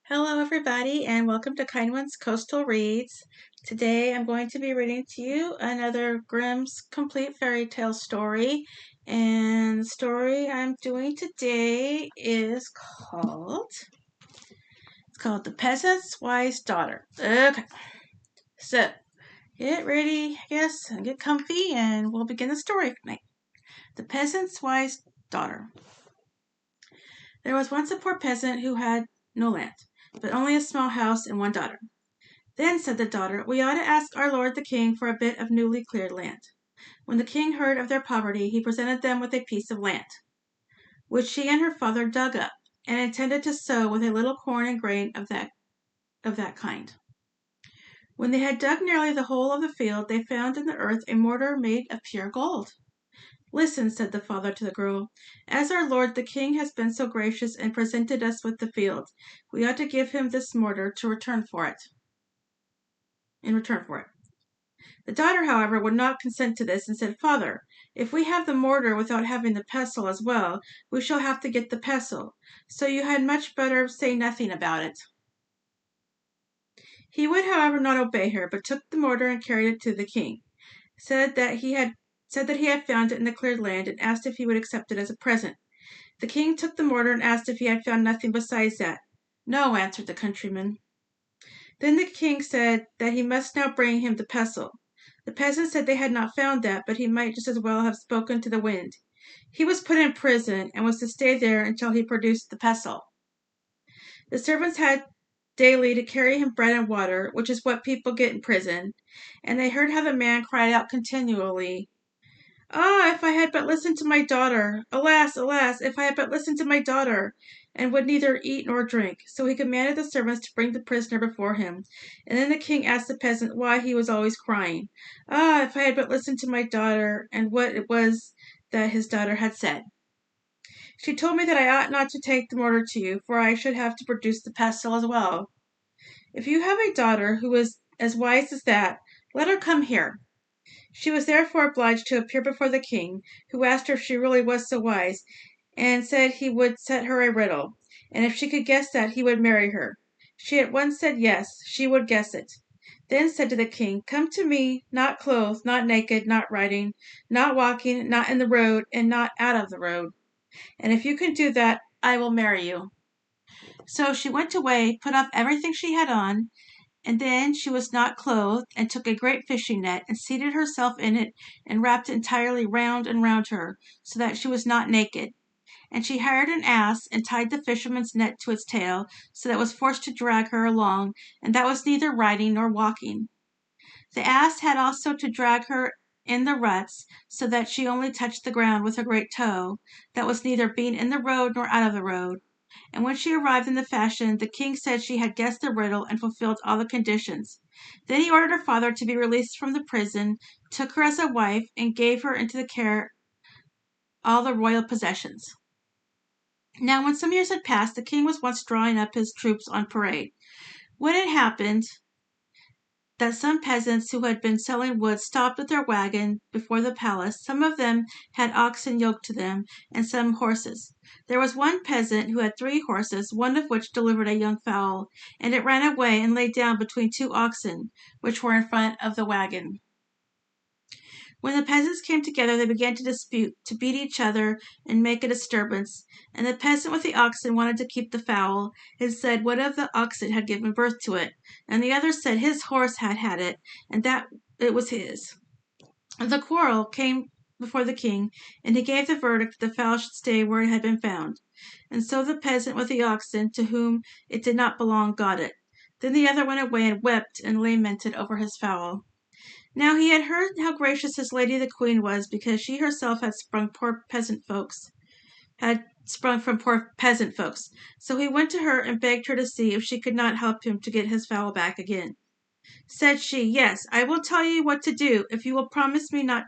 Hello, everybody, and welcome to Kindwyn's Coastal Reads. Today I'm going to be reading to you another Grimm's Complete Fairy Tale story. And the story I'm doing today is called The Peasant's Wise Daughter. Okay, so get ready, I guess, and get comfy, and we'll begin the story tonight. The Peasant's Wise Daughter. There was once a poor peasant who had no land, but only a small house and one daughter. Then said the daughter, "We ought to ask our lord the king for a bit of newly cleared land." When the king heard of their poverty, he presented them with a piece of land, which she and her father dug up, and intended to sow with a little corn and grain of that kind. When they had dug nearly the whole of the field, they found in the earth a mortar made of pure gold. "Listen," said the father to the girl, "as our lord the king has been so gracious and presented us with the field, we ought to give him this mortar in return for it. The daughter, however, would not consent to this, and said, "Father, if we have the mortar without having the pestle as well, we shall have to get the pestle, so you had much better say nothing about it." He would, however, not obey her, but took the mortar and carried it to the king, said that he had found it in the cleared land, and asked if he would accept it as a present. The king took the mortar and asked if he had found nothing besides that. "No," answered the countryman. Then the king said that he must now bring him the pestle. The peasant said they had not found that, but he might just as well have spoken to the wind. He was put in prison, and was to stay there until he produced the pestle. The servants had daily to carry him bread and water, which is what people get in prison, and they heard how the man cried out continually, "Ah, if I had but listened to my daughter! Alas, alas, if I had but listened to my daughter!" and would neither eat nor drink. So he commanded the servants to bring the prisoner before him. And then the king asked the peasant why he was always crying. "Ah, if I had but listened to my daughter!" and what it was that his daughter had said. "She told me that I ought not to take the mortar to you, for I should have to produce the pestle as well. If you have a daughter who is as wise as that, let her come here." She was therefore obliged to appear before the king, who asked her if she really was so wise, and said he would set her a riddle, and if she could guess that, he would marry her. She at once said yes, she would guess it. Then said to the king, "Come to me, not clothed, not naked, not riding, not walking, not in the road, and not out of the road. And if you can do that, I will marry you." So she went away, put off everything she had on, and then she was not clothed, and took a great fishing net, and seated herself in it, and wrapped it entirely round and round her, so that she was not naked. And she hired an ass, and tied the fisherman's net to its tail, so that it was forced to drag her along, and that was neither riding nor walking. The ass had also to drag her in the ruts, so that she only touched the ground with her great toe, that was neither being in the road nor out of the road. And when she arrived in the fashion, the king said she had guessed the riddle and fulfilled all the conditions. Then he ordered her father to be released from the prison, took her as a wife, and gave her into the care all the royal possessions. Now when some years had passed, the king was once drawing up his troops on parade, when it happened that some peasants who had been selling wood stopped with their wagon before the palace. Some of them had oxen yoked to them, and some horses. There was one peasant who had 3 horses, one of which delivered a young fowl, and it ran away and lay down between 2 oxen, which were in front of the wagon. When the peasants came together, they began to dispute, to beat each other, and make a disturbance. And the peasant with the oxen wanted to keep the fowl, and said one of the oxen had given birth to it, and the other said his horse had had it, and that it was his. The quarrel came before the king, and he gave the verdict that the fowl should stay where it had been found. And so the peasant with the oxen, to whom it did not belong, got it. Then the other went away and wept and lamented over his fowl. Now he had heard how gracious his lady the queen was, because she herself had sprung from poor peasant folks. So he went to her and begged her to see if she could not help him to get his fowl back again. Said she, "Yes, I will tell you what to do, if you will promise me not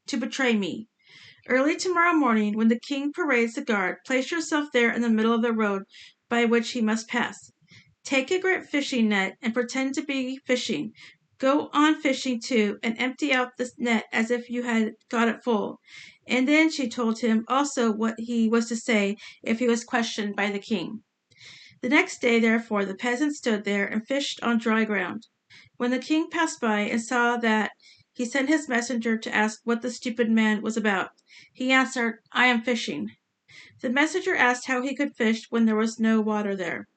to betray me. Early tomorrow morning, when the king parades the guard, place yourself there in the middle of the road by which he must pass. Take a great fishing net, and pretend to be fishing. Go on fishing too, and empty out the net as if you had got it full." And then she told him also what he was to say if he was questioned by the king. The next day, therefore, the peasant stood there and fished on dry ground. When the king passed by and saw that, he sent his messenger to ask what the stupid man was about. He answered, "I am fishing." The messenger asked how he could fish when there was no water there.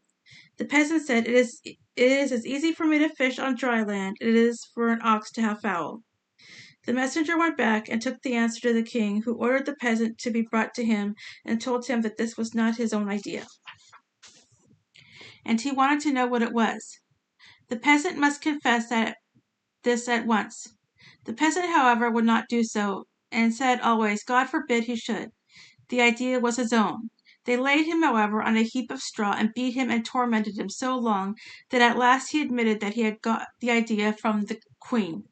The peasant said, It is as easy for me to fish on dry land as it is for an ox to have fowl." The messenger went back and took the answer to the king, who ordered the peasant to be brought to him and told him that this was not his own idea, and he wanted to know what it was. The peasant must confess this at once. The peasant, however, would not do so, and said always, God forbid he should. The idea was his own. They laid him, however, on a heap of straw and beat him and tormented him so long that at last he admitted that he had got the idea from the queen.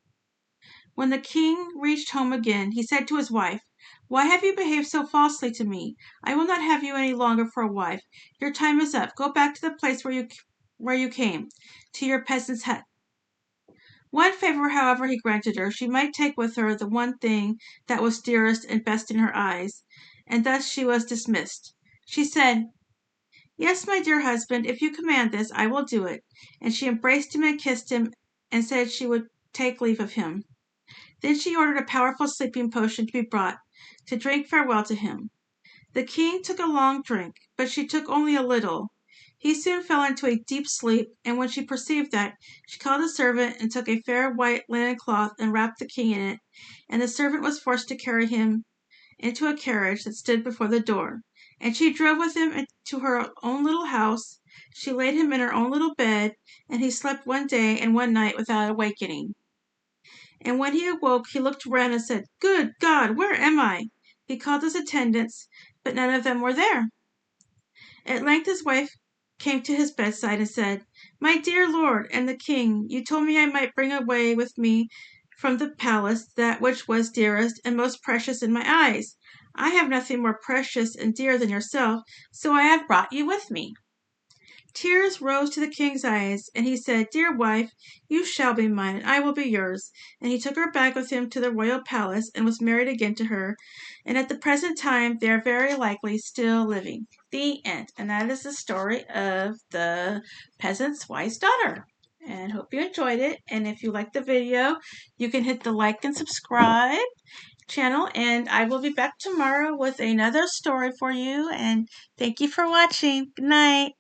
When the king reached home again, he said to his wife, "Why have you behaved so falsely to me? I will not have you any longer for a wife. Your time is up. Go back to the place where you came, to your peasant's hut." One favor, however, he granted her. She might take with her the one thing that was dearest and best in her eyes, and thus she was dismissed. She said, "Yes, my dear husband, if you command this, I will do it." And she embraced him and kissed him, and said she would take leave of him. Then she ordered a powerful sleeping potion to be brought, to drink farewell to him. The king took a long drink, but she took only a little. He soon fell into a deep sleep, and when she perceived that, she called a servant and took a fair white linen cloth and wrapped the king in it, and the servant was forced to carry him into a carriage that stood before the door, and she drove with him to her own little house. She laid him in her own little bed, and he slept one day and one night without awakening. And when he awoke, he looked round and said, "Good God, where am I?" He called his attendants, but none of them were there. At length his wife came to his bedside and said, "My dear lord and the king, you told me I might bring away with me from the palace that which was dearest and most precious in my eyes. I have nothing more precious and dear than yourself, so I have brought you with me." Tears rose to the king's eyes, and he said, "Dear wife, you shall be mine, and I will be yours." And he took her back with him to the royal palace, and was married again to her. And at the present time, they are very likely still living. The end. And that is the story of the peasant's wise daughter. And hope you enjoyed it. And if you liked the video, you can hit the like and subscribe channel. And I will be back tomorrow with another story for you. And thank you for watching. Good night.